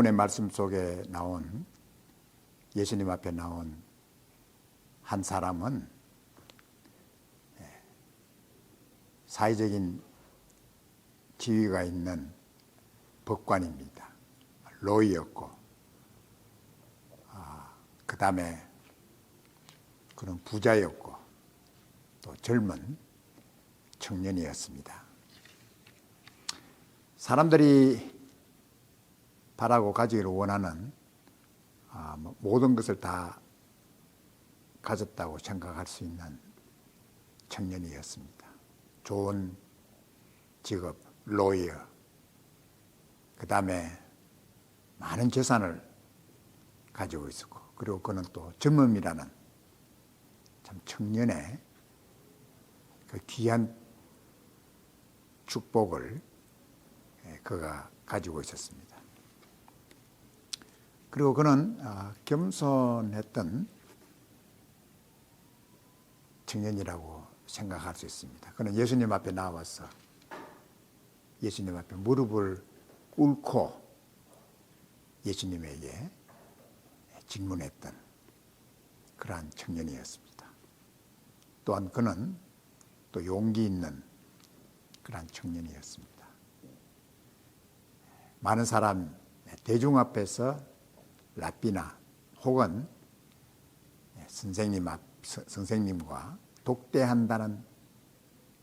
본문의 말씀 속에 나온 예수님 앞에 나온 한 사람은 사회적인 지위가 있는 법관입니다. 로이였고, 그 다음에 그는 부자였고 또 젊은 청년이었습니다. 사람들이 바라고 가지기를 원하는 모든 것을 다 가졌다고 생각할 수 있는 청년이었습니다. 좋은 직업, 로이어, 그 다음에 많은 재산을 가지고 있었고, 그리고 그는 또 젊음이라는 참 청년의 그 귀한 축복을 그가 가지고 있었습니다. 그리고 그는 겸손했던 청년이라고 생각할 수 있습니다. 그는 예수님 앞에 나와서 예수님 앞에 무릎을 꿇고 예수님에게 질문했던 그러한 청년이었습니다. 또한 그는 또 용기 있는 그러한 청년이었습니다. 많은 사람, 대중 앞에서 랍비나 혹은 선생님과 독대한다는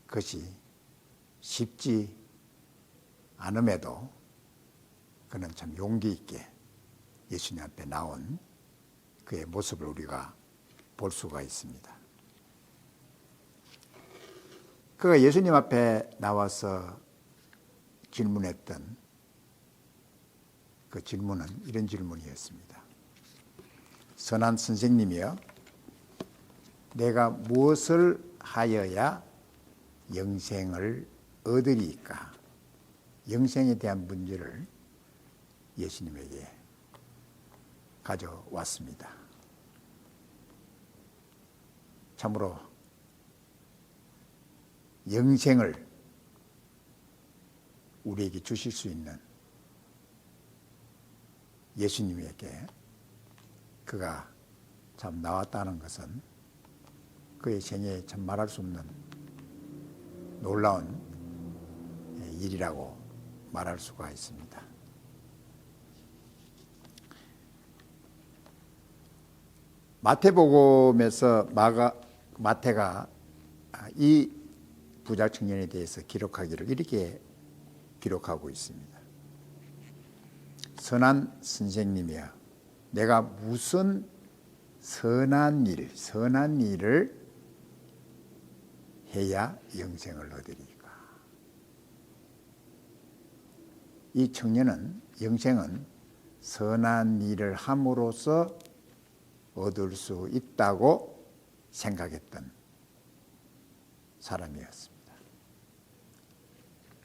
것이 쉽지 않음에도 그는 참 용기 있게 예수님 앞에 나온 그의 모습을 우리가 볼 수가 있습니다. 그가 예수님 앞에 나와서 질문했던 그 질문은 이런 질문이었습니다. 선한 선생님이여, 내가 무엇을 하여야 영생을 얻으리까? 영생에 대한 문제를 예수님에게 가져왔습니다. 참으로 영생을 우리에게 주실 수 있는 예수님에게 그가 참 나왔다는 것은 그의 생애에 참 말할 수 없는 놀라운 일이라고 말할 수가 있습니다. 마태복음에서 마태가 이 부자 청년에 대해서 기록하기를 이렇게 기록하고 있습니다. 선한 선생님이여, 내가 무슨 선한 일을 해야 영생을 얻으리까? 이 청년은 영생은 선한 일을 함으로써 얻을 수 있다고 생각했던 사람이었습니다.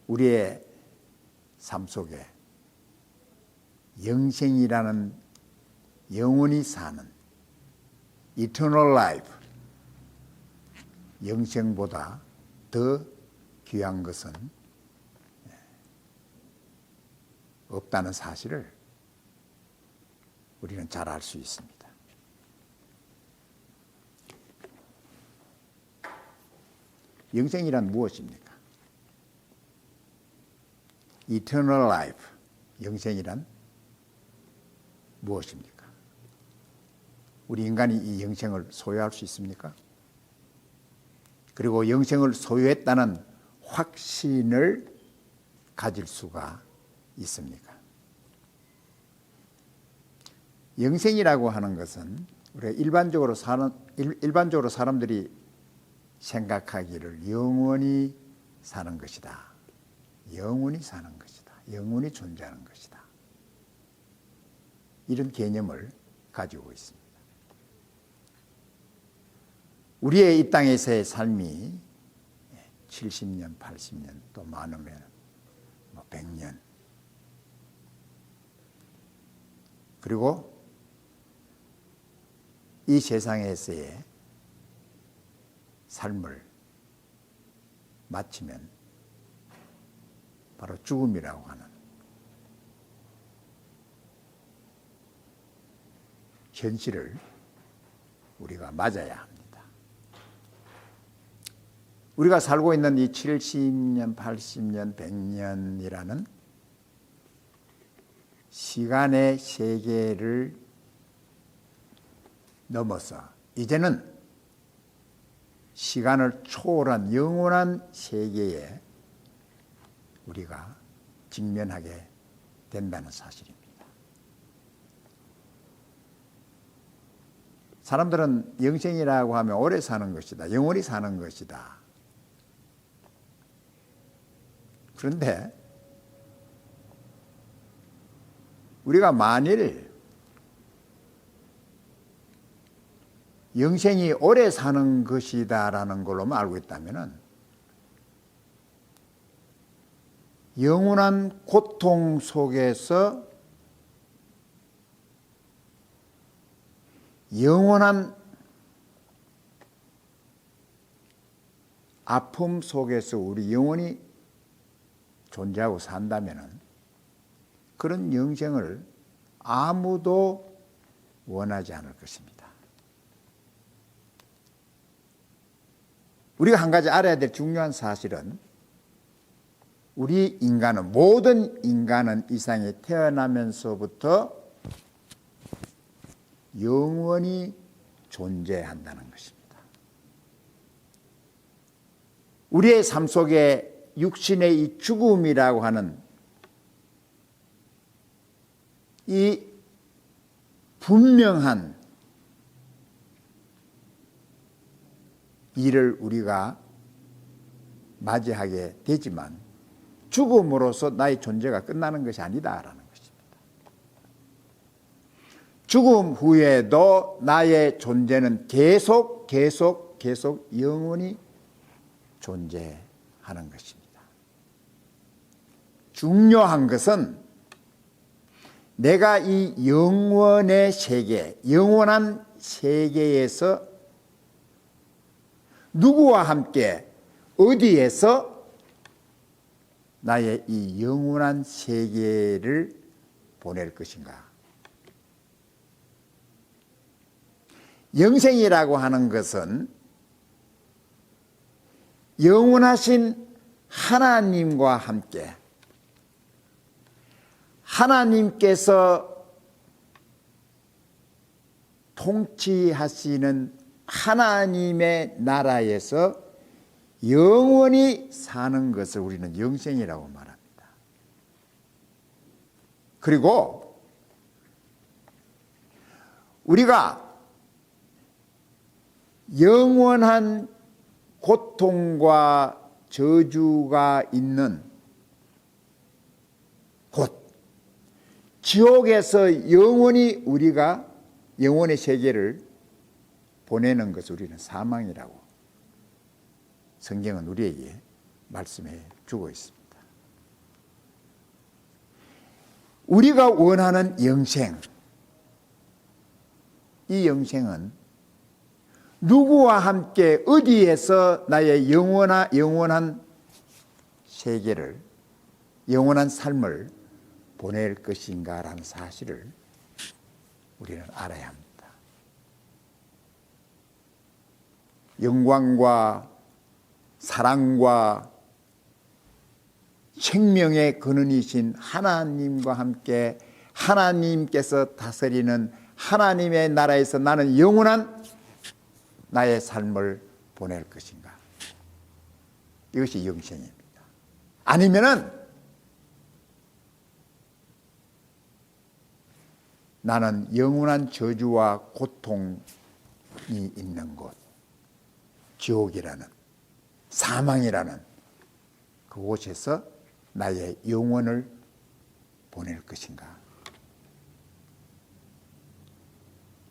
우리의 삶 속에 영생이라는 영원히 사는 eternal life, 영생보다 더 귀한 것은 없다는 사실을 우리는 잘 알 수 있습니다. 영생이란 무엇입니까? eternal life, 영생이란 무엇입니까? 우리 인간이 이 영생을 소유할 수 있습니까? 그리고 영생을 소유했다는 확신을 가질 수가 있습니까? 영생이라고 하는 것은 우리가 일반적으로 사람들이 생각하기를 영원히 사는 것이다. 영원히 사는 것이다. 영원히 존재하는 것이다. 이런 개념을 가지고 있습니다. 우리의 이 땅에서의 삶이 70년, 80년, 또 많으면 100년. 그리고 이 세상에서의 삶을 마치면 바로 죽음이라고 하는 현실을 우리가 맞아야 합니다. 우리가 살고 있는 이 70년, 80년, 100년이라는 시간의 세계를 넘어서 이제는 시간을 초월한 영원한 세계에 우리가 직면하게 된다는 사실입니다. 사람들은 영생이라고 하면 오래 사는 것이다, 영원히 사는 것이다. 그런데 우리가 만일 영생이 오래 사는 것이다라는 걸로만 알고 있다면 영원한 고통 속에서 영원한 아픔 속에서 우리 영원히 존재하고 산다면 그런 영생을 아무도 원하지 않을 것입니다. 우리가 한 가지 알아야 될 중요한 사실은 우리 인간은, 모든 인간은 이상에 태어나면서부터 영원히 존재한다는 것입니다. 우리의 삶 속에 육신의 이 죽음이라고 하는 이 분명한 일을 우리가 맞이하게 되지만 죽음으로써 나의 존재가 끝나는 것이 아니다라는 것입니다. 죽음 후에도 나의 존재는 계속 영원히 존재하는 것입니다. 중요한 것은 내가 이 영원의 세계, 영원한 세계에서 누구와 함께 어디에서 나의 이 영원한 세계를 보낼 것인가. 영생이라고 하는 것은 영원하신 하나님과 함께 하나님께서 통치하시는 하나님의 나라에서 영원히 사는 것을 우리는 영생이라고 말합니다. 그리고 우리가 영원한 고통과 저주가 있는 곳, 지옥에서 영원히 우리가 영원의 세계를 보내는 것을 우리는 사망이라고 성경은 우리에게 말씀해 주고 있습니다. 우리가 원하는 영생, 이 영생은 누구와 함께 어디에서 나의 영원한 세계를, 영원한 삶을 보낼 것인가라는 사실을 우리는 알아야 합니다. 영광과 사랑과 생명의 근원이신 하나님과 함께 하나님께서 다스리는 하나님의 나라에서 나는 영원한 나의 삶을 보낼 것인가. 이것이 영생입니다. 아니면은 나는 영원한 저주와 고통이 있는 곳, 지옥이라는, 사망이라는 그곳에서 나의 영혼을 보낼 것인가.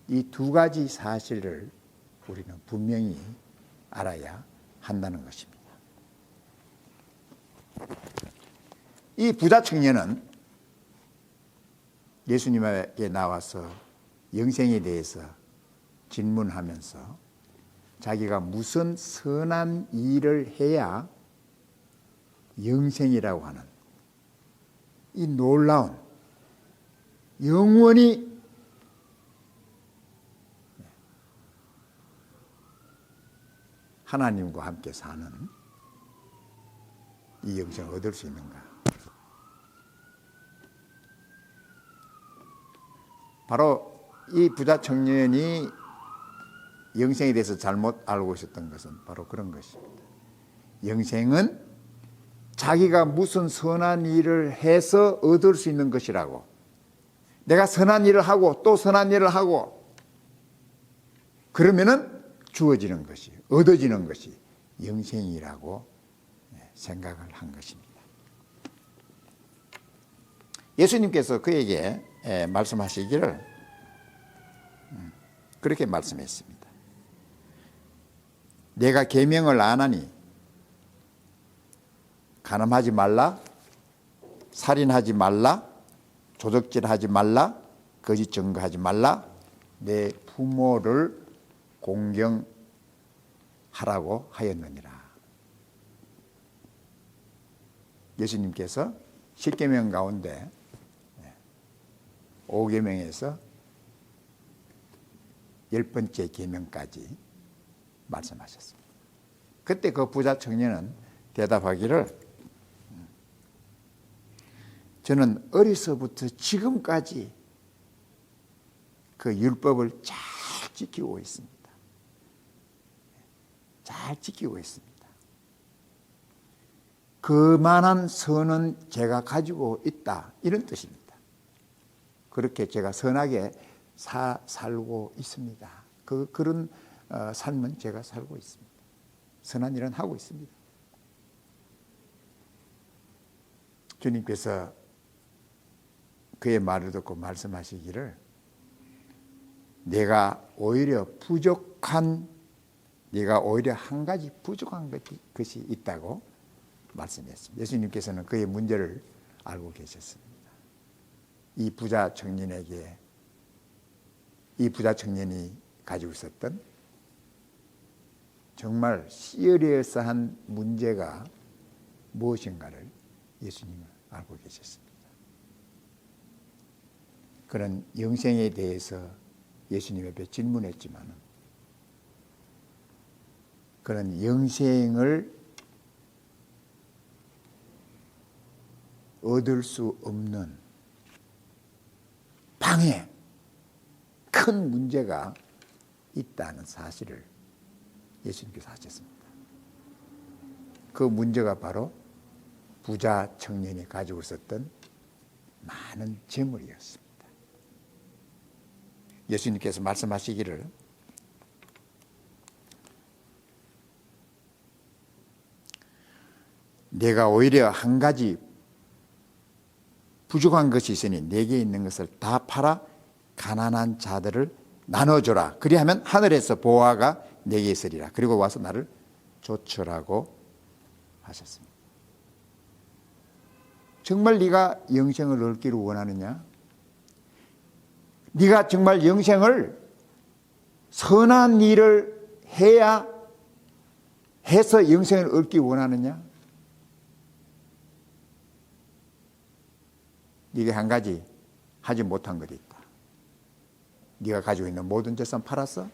이 두 가지 사실을 우리는 분명히 알아야 한다는 것입니다. 이 부자 청년은 예수님에게 나와서 영생에 대해서 질문하면서 자기가 무슨 선한 일을 해야 영생이라고 하는 이 놀라운 영원히 하나님과 함께 사는 이 영생을 얻을 수 있는가? 바로 이 부자 청년이 영생에 대해서 잘못 알고 있었던 것은 바로 그런 것입니다. 영생은 자기가 무슨 선한 일을 해서 얻을 수 있는 것이라고, 내가 선한 일을 하고 또 선한 일을 하고 그러면은 주어지는 것이, 얻어지는 것이 영생이라고 생각을 한 것입니다. 예수님께서 그에게 말씀하시기를 그렇게 말씀했습니다. 내가 계명을 안 하니 간음하지 말라, 살인하지 말라, 조적질하지 말라, 거짓 증거하지 말라, 내 부모를 공경하라고 하였느니라. 예수님께서 10계명 가운데 5계명에서 10번째 계명까지 말씀하셨습니다. 그때 그 부자 청년은 대답하기를 저는 어려서부터 지금까지 그 율법을 잘 지키고 있습니다. 잘 지키고 있습니다. 그만한 선은 제가 가지고 있다, 이런 뜻입니다. 그렇게 제가 선하게 살고 있습니다. 그런 삶은 제가 살고 있습니다. 선한 일은 하고 있습니다. 주님께서 그의 말을 듣고 말씀하시기를 내가 오히려 한 가지 부족한 것이 있다고 말씀했습니다. 예수님께서는 그의 문제를 알고 계셨습니다. 이 부자 청년이 가지고 있었던 정말 시리어스한 문제가 무엇인가를 예수님은 알고 계셨습니다. 그런 영생에 대해서 예수님 앞에 질문했지만 그런 영생을 얻을 수 없는 방에 큰 문제가 있다는 사실을 예수님께서 하셨습니다. 그 문제가 바로 부자 청년이 가지고 있었던 많은 재물이었습니다. 예수님께서 말씀하시기를 내가 오히려 한 가지 부족한 것이 있으니 내게 있는 것을 다 팔아 가난한 자들을 나눠줘라. 그리하면 하늘에서 보화가 내게 있으리라. 그리고 와서 나를 좇으라고 하셨습니다. 정말 네가 영생을 얻기를 원하느냐? 네가 정말 영생을 선한 일을 해서 영생을 얻기 원하느냐? 네가 한 가지 하지 못한 것이 있다. 네가 가지고 있는 모든 재산 팔아서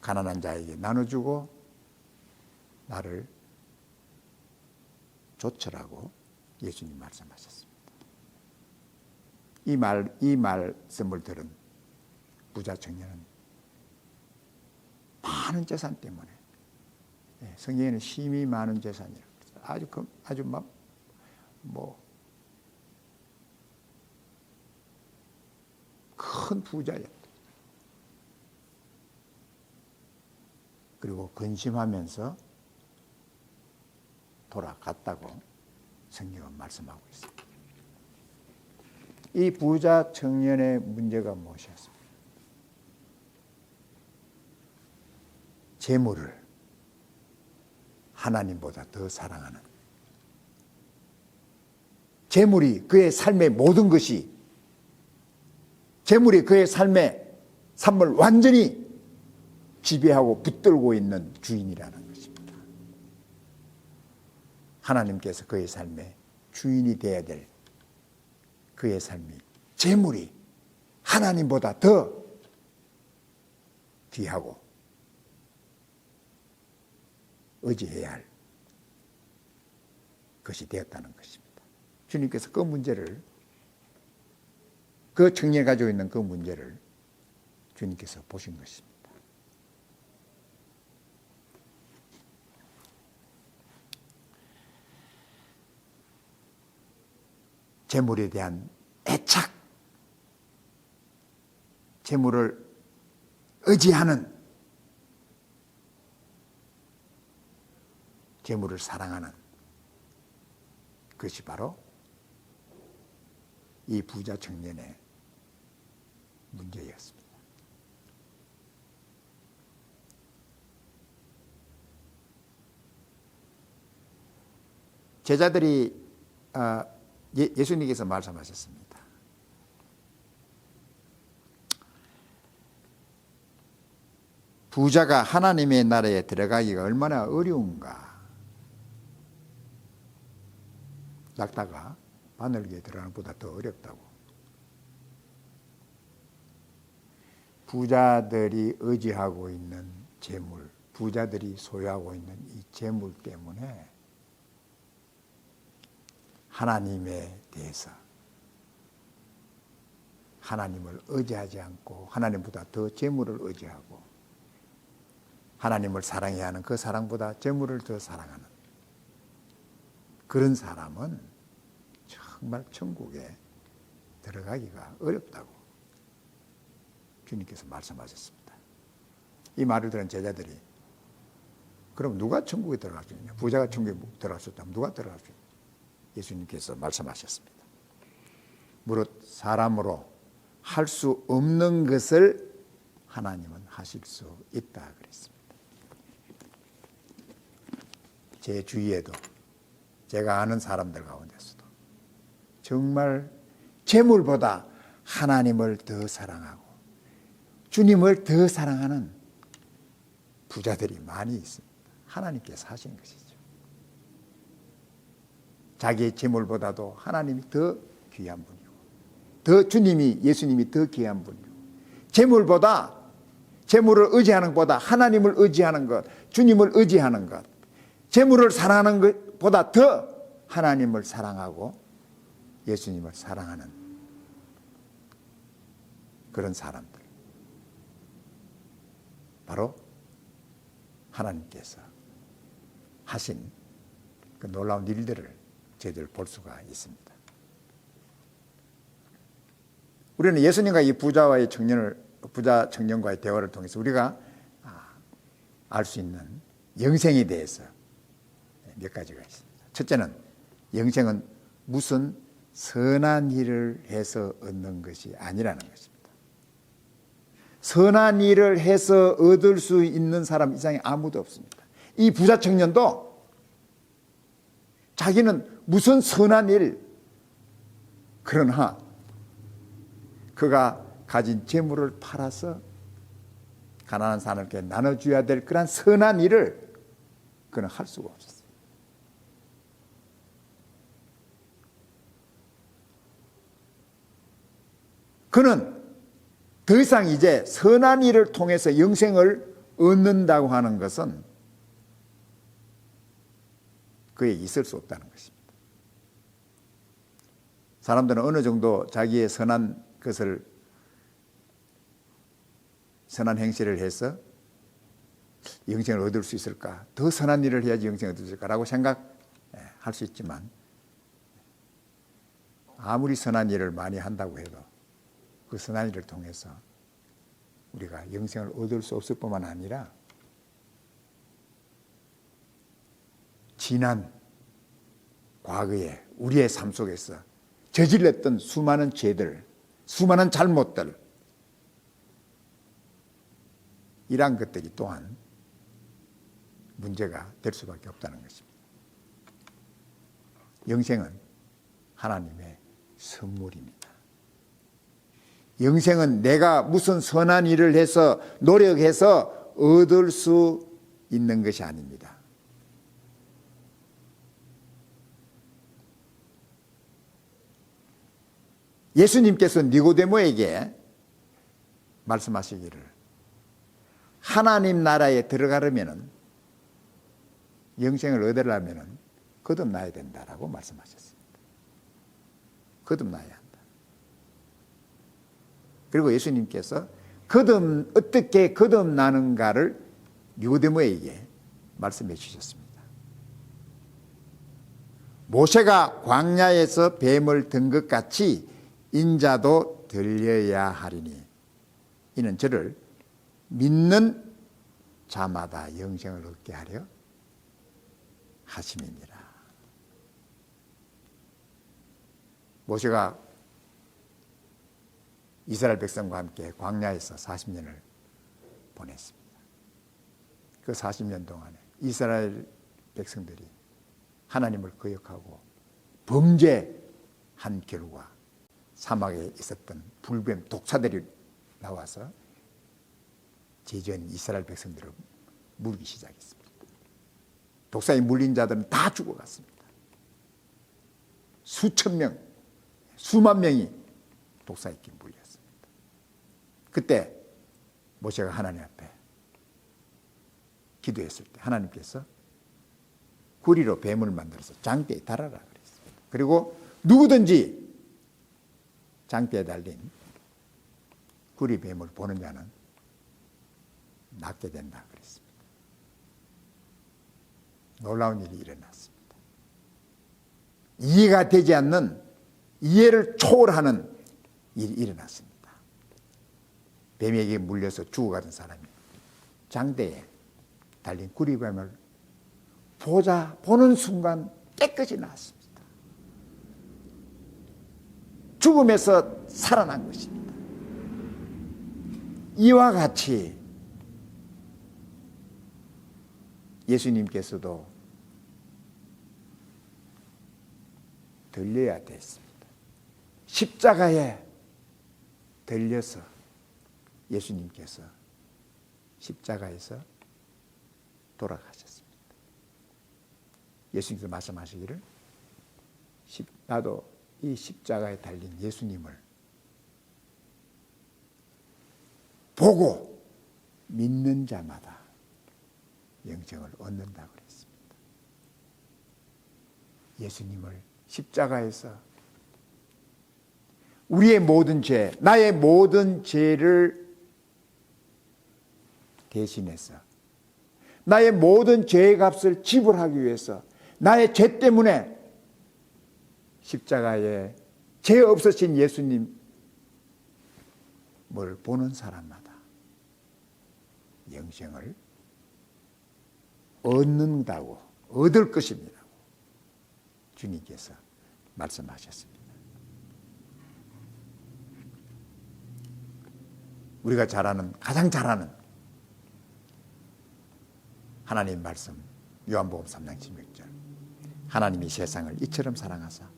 가난한 자에게 나눠주고 나를 좇으라고 예수님 말씀하셨습니다. 이 말씀을 들은 부자 청년은 많은 재산 때문에, 성경에는 심히 많은 재산이라고 아주 큰 부자였다. 그리고 근심하면서 돌아갔다고 성경은 말씀하고 있습니다. 이 부자 청년의 문제가 무엇이었습니까? 재물을 하나님보다 더 사랑하는, 재물이 그의 삶의 모든 것이, 재물이 그의 삶을 완전히 지배하고 붙들고 있는 주인이라는 것입니다. 하나님께서 그의 삶의 주인이 되어야 될 그의 삶이, 재물이 하나님보다 더 귀하고 의지해야 할 것이 되었다는 것입니다. 주님께서 그 문제를, 그 청년이 가지고 있는 그 문제를 주님께서 보신 것입니다. 재물에 대한 애착, 재물을 의지하는, 재물을 사랑하는 그것이 바로 이 부자 청년의 문제였습니다. 제자들이 예수님께서 말씀하셨습니다. 부자가 하나님의 나라에 들어가기가 얼마나 어려운가. 낙타가 바늘기에 들어가는 것보다 더 어렵다고. 부자들이 의지하고 있는 재물, 부자들이 소유하고 있는 이 재물 때문에 하나님에 대해서, 하나님을 의지하지 않고 하나님보다 더 재물을 의지하고 하나님을 사랑해야 하는 그 사랑보다 재물을 더 사랑하는 그런 사람은 정말 천국에 들어가기가 어렵다고 주님께서 말씀하셨습니다. 이 말을 들은 제자들이 그럼 누가 천국에 들어갈 수 있냐? 부자가 천국에 들어갈 수 있다면 누가 들어갈 수 있냐? 예수님께서 말씀하셨습니다. 무릇 사람으로 할 수 없는 것을 하나님은 하실 수 있다 그랬습니다. 제 주위에도 제가 아는 사람들 가운데서도 정말 재물보다 하나님을 더 사랑하고 주님을 더 사랑하는 부자들이 많이 있습니다. 하나님께서 하신 것이죠. 자기의 재물보다도 하나님이 더 귀한 분이고, 더 주님이, 예수님이 더 귀한 분이고, 재물보다, 재물을 의지하는 것보다 하나님을 의지하는 것, 주님을 의지하는 것, 재물을 사랑하는 것보다 더 하나님을 사랑하고 예수님을 사랑하는 그런 사람들, 바로 하나님께서 하신 그 놀라운 일들을 저희들 볼 수가 있습니다. 우리는 예수님과 이 부자 청년과의 대화를 통해서 우리가 알 수 있는 영생에 대해서 몇 가지가 있습니다. 첫째는 영생은 무슨 선한 일을 해서 얻는 것이 아니라는 것입니다. 선한 일을 해서 얻을 수 있는 사람 이상이 아무도 없습니다. 이 부자 청년도 자기는 무슨 선한 일, 그러나 그가 가진 재물을 팔아서 가난한 사람에게 나눠줘야 될 그런 선한 일을 그는 할 수가 없었어요. 그는 더 이상 이제 선한 일을 통해서 영생을 얻는다고 하는 것은 그에게 있을 수 없다는 것입니다. 사람들은 어느 정도 자기의 선한 것을, 선한 행실을 해서 영생을 얻을 수 있을까? 더 선한 일을 해야지 영생을 얻을 수 있을까라고 생각할 수 있지만, 아무리 선한 일을 많이 한다고 해도 그 선한 일을 통해서 우리가 영생을 얻을 수 없을 뿐만 아니라 지난 과거에 우리의 삶 속에서 저질렀던 수많은 죄들, 수많은 잘못들, 이러한 것들이 또한 문제가 될 수밖에 없다는 것입니다. 영생은 하나님의 선물입니다. 영생은 내가 무슨 선한 일을 해서 노력해서 얻을 수 있는 것이 아닙니다. 예수님께서 니고데모에게 말씀하시기를 하나님 나라에 들어가려면 영생을 얻으려면 거듭나야 된다라고 말씀하셨습니다. 거듭나야 한다. 그리고 예수님께서 어떻게 거듭나는가를 니고데모에게 말씀해 주셨습니다. 모세가 광야에서 뱀을 든 것 같이 인자도 들려야 하리니 이는 저를 믿는 자마다 영생을 얻게 하려 하심이니라. 모세가 이스라엘 백성과 함께 광야에서 40년을 보냈습니다. 그 40년 동안에 이스라엘 백성들이 하나님을 거역하고 범죄한 결과 사막에 있었던 불뱀 독사들이 나와서 제주한 이스라엘 백성들을 물기 시작했습니다. 독사에 물린 자들은 다 죽어갔습니다. 수천 명, 수만 명이 독사에 물렸습니다. 그때 모세가 하나님 앞에 기도했을 때 하나님께서 구리로 뱀을 만들어서 장대에 달아라 그랬습니다. 그리고 누구든지 장대에 달린 구리 뱀을 보는 자는 낫게 된다 그랬습니다. 놀라운 일이 일어났습니다. 이해가 되지 않는, 이해를 초월하는 일이 일어났습니다. 뱀에게 물려서 죽어가던 사람이 장대에 달린 구리뱀을 보는 순간 깨끗이 나았습니다. 죽음에서 살아난 것입니다. 이와 같이 예수님께서도 들려야 됐습니다. 십자가에 들려서 예수님께서 십자가에서 돌아가셨습니다. 예수님께서 말씀하시기를 나도 이 십자가에 달린 예수님을 보고 믿는 자마다 영생을 얻는다고 그랬습니다. 예수님을 십자가에서 우리의 모든 죄, 나의 모든 죄를 대신해서 나의 모든 죄의 값을 지불하기 위해서 나의 죄 때문에 십자가에 죄 없으신 예수님을 보는 사람마다 영생을 얻는다고, 얻을 것입니다. 주님께서 말씀하셨습니다. 우리가 가장 잘 아는 하나님 말씀, 요한복음 3장 16절. 하나님이 세상을 이처럼 사랑하사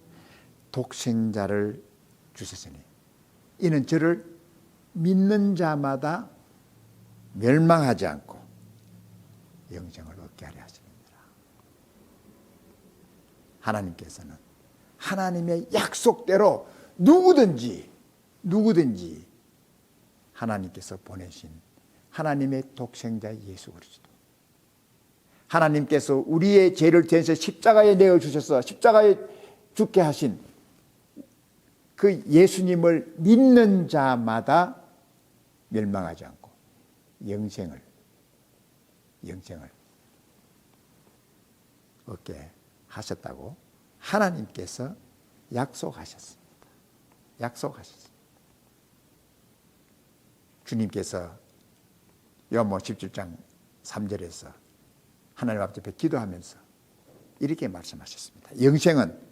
독생자를 주셨으니 이는 저를 믿는 자마다 멸망하지 않고 영생을 얻게 하려 하십니다. 하나님께서는 하나님의 약속대로 누구든지 하나님께서 보내신 하나님의 독생자 예수 그리스도, 하나님께서 우리의 죄를 대신해 십자가에 내어주셔서 십자가에 죽게 하신 그 예수님을 믿는 자마다 멸망하지 않고 영생을 얻게 하셨다고 하나님께서 약속하셨습니다. 주님께서 요한복음 17장 3절에서 하나님 앞에 기도하면서 이렇게 말씀하셨습니다. 영생은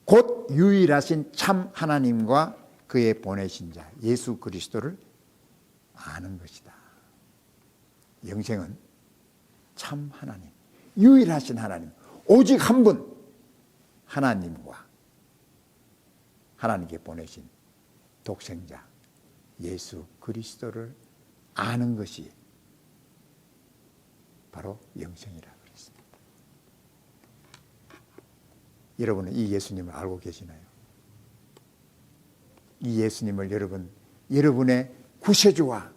곧 유일하신 참 하나님과 그의 보내신 자 예수 그리스도를 아는 것이다. 영생은 참 하나님, 유일하신 하나님, 오직 한 분 하나님과 하나님께 보내신 독생자 예수 그리스도를 아는 것이 바로 영생이라 그랬습니다. 여러분은 이 예수님을 알고 계시나요? 이 예수님을 여러분의 구세주와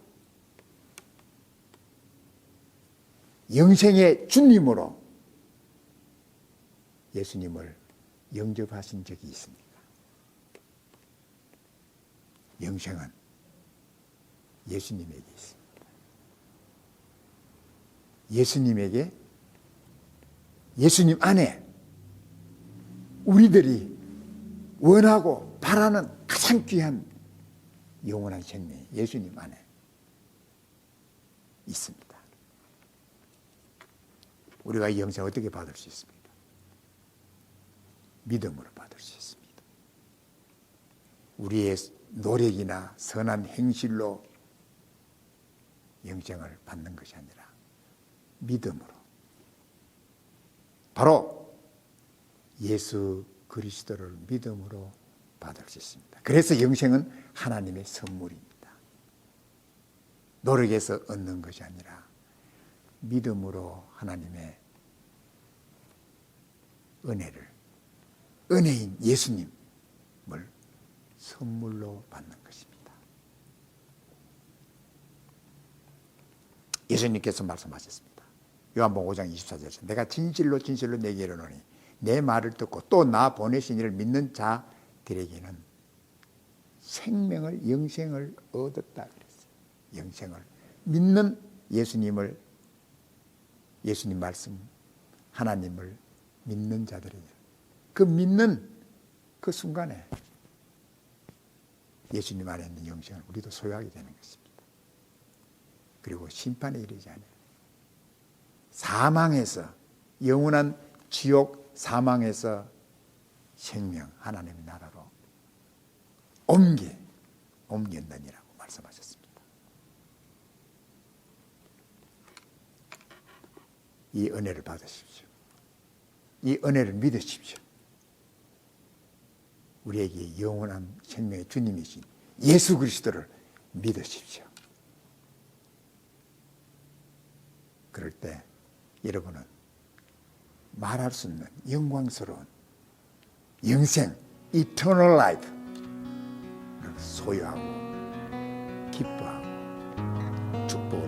영생의 주님으로 예수님을 영접하신 적이 있습니까? 영생은 예수님에게 있습니다. 예수님에게, 예수님 안에 우리들이 원하고 바라는 가장 귀한 영원한 생명이 예수님 안에 있습니다. 우리가 이 영생 어떻게 받을 수 있습니까? 믿음으로 받을 수 있습니다. 우리의 노력이나 선한 행실로 영생을 받는 것이 아니라 믿음으로, 바로 예수 그리스도를 믿음으로 받을 수 있습니다. 그래서 영생은 하나님의 선물입니다. 노력해서 얻는 것이 아니라 믿음으로 하나님의 은혜를, 은혜인 예수님을 선물로 받는 것입니다. 예수님께서 말씀하셨습니다. 요한복음 5장 24절에서 내가 진실로 진실로 내게 이르노니 내 말을 듣고 또 나 보내신 이를 믿는 자들에게는 생명을, 영생을 얻었다 그랬어요. 영생을 믿는 예수님을, 예수님 말씀, 하나님을 믿는 자들에게, 그 믿는 그 순간에 예수님 안에 있는 영생을 우리도 소유하게 되는 것입니다. 그리고 심판에 이르지 않아요. 사망에서, 영원한 지옥 사망에서 생명, 하나님의 나라로 옮겼느니라고 말씀하셨습니다. 이 은혜를 받으십시오. 이 은혜를 믿으십시오. 우리에게 영원한 생명의 주님이신 예수 그리스도를 믿으십시오. 그럴 때 여러분은 말할 수 없는 영광스러운 영생, eternal life를 소유하고 기뻐하고 축복을